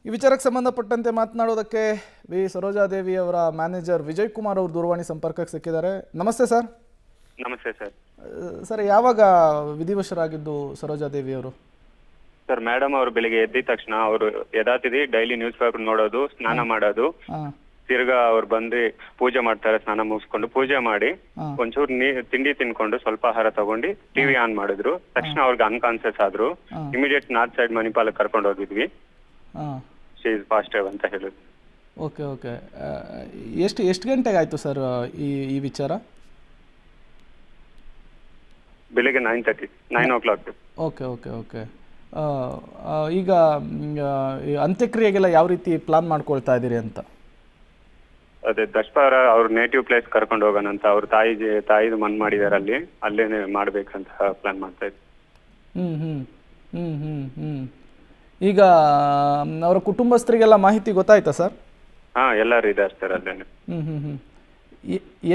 ಈ ವಿಚಾರಕ್ಕೆ ಸಂಬಂಧಪಟ್ಟಂತೆ ಮಾತನಾಡೋದಕ್ಕೆ ವಿ ಸರೋಜಾದೇವಿ ಅವರ ಮ್ಯಾನೇಜರ್ ವಿಜಯ್ ಕುಮಾರ್ ಅವರು ದೂರವಾಣಿ ಸಂಪರ್ಕಕ್ಕೆ ಸಿಕ್ಕಿದ್ದಾರೆ. ನಮಸ್ತೆ ಸರ್. ನಮಸ್ತೆ ಸರ್. ಸರ್, ಯಾವಾಗ ವಿಧಿವಶರಾಗಿದ್ದು ಸರೋಜಾದೇವಿ ಅವರು? ಸರ್, ಮೇಡಮ್ ಅವರು ಬೆಳಿಗ್ಗೆ ಎದ್ದಿದ ತಕ್ಷಣ ಅವರು ಯಥಾತಿಥಿ ಡೈಲಿ ನ್ಯೂಸ್ ಪೇಪರ್ ನೋಡೋದು, ಸ್ನಾನ ಮಾಡೋದು, ತಿರ್ಗಾ ಅವ್ರು ಬಂದು ಪೂಜೆ ಮಾಡ್ತಾರೆ. ಸ್ನಾನ ಮುಗಿಸ್ಕೊಂಡು ಪೂಜೆ ಮಾಡಿ ಒಂಚೂರು ತಿಂಡಿ ತಿನ್ಕೊಂಡು ಸ್ವಲ್ಪ ಆಹಾರ ತಗೊಂಡು ಟಿವಿ ಆನ್ ಮಾಡಿದ್ರು. ತಕ್ಷಣ ಅವ್ರಿಗೆ ಅನ್ಕಾನ್ಸಿಯಸ್ ಆದ್ರು. ಇಮಿಡಿಯೇಟ್ ನಾರ್ತ್ ಸೈಡ್ ಮಣಿಪಾಲಕ್ಕೆ ಕರ್ಕೊಂಡು ಹೋಗಿದ್ವಿ. ಶಿ ಇಸ್ ಪಾಸಿಟಿವ್ ಅಂತ ಹೇಳಿದ್ರು. Okay okay. ಎಷ್ಟು ಗಂಟೆಗೆ ಆಯಿತು ಸರ್ ಈ ವಿಚಾರ? ಬೆಳಿಗ್ಗೆ 9:30, 9 o'clock. Okay okay okay. ಈಗ ಅಂತ್ಯಕ್ರಿಯೆಗೆಲ್ಲ ಯಾವ ರೀತಿ ಪ್ಲಾನ್ ಮಾಡ್ಕೊಳ್ತಾ ಇದ್ದೀರಿ ಅಂತ? ಅದೇ ದಶಪಾರ ಅವ್ರ ನೇಟಿವ್ ಪ್ಲೇಸ್ ಕರ್ಕೊಂಡು ಹೋಗೋಣ ಅಂತ ಅವ್ರ ತಾಯಿದು ಮನ್ ಮಾಡಿದಾರೆ, ಅಲ್ಲೇನೆ ಮಾಡ್ಬೇಕಂತ ಪ್ಲಾನ್ ಮಾಡ್ತಾ ಇದ್ವಿ. ಈಗ ಅವರ ಕುಟುಂಬಸ್ಥರಿಗೆಲ್ಲ ಮಾಹಿತಿ ಗೊತ್ತಾಯ್ತಾ ಸರ್? ಹಾ, ಎಲ್ಲರೂ ಇದ್ದಾರೆ ಸರ್ ಅಲ್ಲೇನೆ.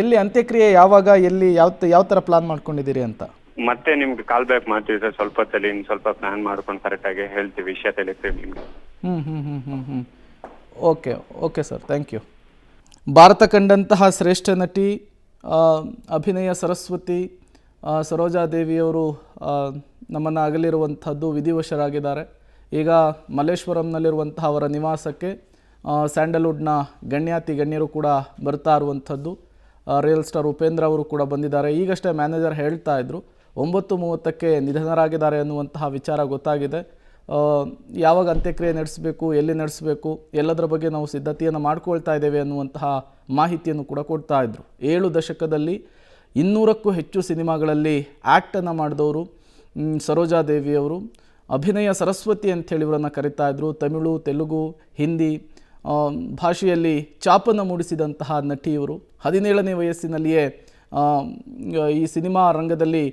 ಎಲ್ಲಿ ಅಂತ್ಯಕ್ರಿಯೆ, ಯಾವಾಗ, ಎಲ್ಲಿ, ಯಾವ ಥರ ಪ್ಲಾನ್ ಮಾಡ್ಕೊಂಡಿದ್ದೀರಿ ಅಂತ? ಮತ್ತೆ ನಿಮ್ಗೆ ಕಾಲ್ ಬ್ಯಾಕ್ ಮಾಡ್ತೀವಿ ಸರ್. ಸ್ವಲ್ಪ ತಲೆ ಸ್ವಲ್ಪ ಪ್ಲಾನ್ ಮಾಡ್ಕೊಂಡು ಕರೆಕ್ಟಾಗಿ ಹೇಳ್ತೀವಿ, ವಿಷಯ ತಿಳಿಸ್ತೀವಿ ನಿಮ್ಗೆ. Okay okay sir, thank you. ಭಾರತ ಕಂಡಂತಹ ಶ್ರೇಷ್ಠ ನಟಿ, ಅಭಿನಯ ಸರಸ್ವತಿ ಸರೋಜಾದೇವಿಯವರು ನಮ್ಮನ್ನು ಅಗಲಿರುವಂಥದ್ದು, ವಿಧಿವಶರಾಗಿದ್ದಾರೆ. ಈಗ ಮಲ್ಲೇಶ್ವರಂನಲ್ಲಿರುವಂತಹ ಅವರ ನಿವಾಸಕ್ಕೆ ಸ್ಯಾಂಡಲ್ವುಡ್ನ ಗಣ್ಯರು ಕೂಡ ಬರ್ತಾ ಇರುವಂಥದ್ದು. ರಿಯಲ್ ಸ್ಟಾರ್ ಉಪೇಂದ್ರ ಅವರು ಕೂಡ ಬಂದಿದ್ದಾರೆ. ಈಗಷ್ಟೇ ಮ್ಯಾನೇಜರ್ ಹೇಳ್ತಾ ಇದ್ರು 9:30ಕ್ಕೆ ನಿಧನರಾಗಿದ್ದಾರೆ ಅನ್ನುವಂತಹ ವಿಚಾರ ಗೊತ್ತಾಗಿದೆ. ಯಾವಾಗ ಅಂತ್ಯಕ್ರಿಯೆ ನಡೆಸಬೇಕು, ಎಲ್ಲಿ ನಡೆಸಬೇಕು, ಎಲ್ಲದರ ಬಗ್ಗೆ ನಾವು ಸಿದ್ಧತೆಯನ್ನು ಮಾಡ್ಕೊಳ್ತಾ ಇದ್ದೇವೆ ಅನ್ನುವಂತಹ ಮಾಹಿತಿಯನ್ನು ಕೂಡ ಕೊಡ್ತಾ ಇದ್ರು. 7 ದಶಕದಲ್ಲಿ 200ಕ್ಕೂ ಹೆಚ್ಚು ಸಿನಿಮಾಗಳಲ್ಲಿ ಆ್ಯಕ್ಟನ್ನು ಮಾಡಿದವರು ಸರೋಜಾದೇವಿಯವರು. ಅಭಿನಯ ಸರಸ್ವತಿ ಅಂಥೇಳಿ ಇವರನ್ನು ಕರಿತಾ ಇದ್ರು. ತಮಿಳು, ತೆಲುಗು, ಹಿಂದಿ ಭಾಷೆಯಲ್ಲಿ ಛಾಪನ್ನು ಮೂಡಿಸಿದಂತಹ ನಟಿಯವರು. 17ನೇ ವಯಸ್ಸಿನಲ್ಲಿಯೇ ಈ ಸಿನಿಮಾ ರಂಗದಲ್ಲಿ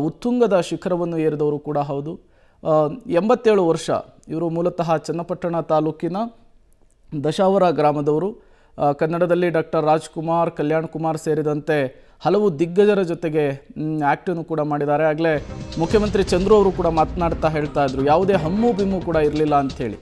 ಉತ್ತುಂಗದ ಶಿಖರವನ್ನು ಏರಿದವರು ಕೂಡ ಹೌದು. 87 ವರ್ಷ. ಇವರು ಮೂಲತಃ ಚನ್ನಪಟ್ಟಣ ತಾಲೂಕಿನ ದಶಾವರ ಗ್ರಾಮದವರು. ಕನ್ನಡದಲ್ಲಿ ಡಾಕ್ಟರ್ ರಾಜ್ಕುಮಾರ್, ಕಲ್ಯಾಣ್ ಕುಮಾರ್ ಸೇರಿದಂತೆ ಹಲವು ದಿಗ್ಗಜರ ಜೊತೆಗೆ ಆ್ಯಕ್ಟನ್ನು ಕೂಡ ಮಾಡಿದ್ದಾರೆ. ಆಗಲೇ ಮುಖ್ಯಮಂತ್ರಿ ಚಂದ್ರು ಅವರು ಕೂಡ ಮಾತನಾಡ್ತಾ ಹೇಳ್ತಾ ಇದ್ರು, ಯಾವುದೇ ಹಮ್ಮು ಬಿಮ್ಮು ಕೂಡ ಇರಲಿಲ್ಲ ಅಂಥೇಳಿ.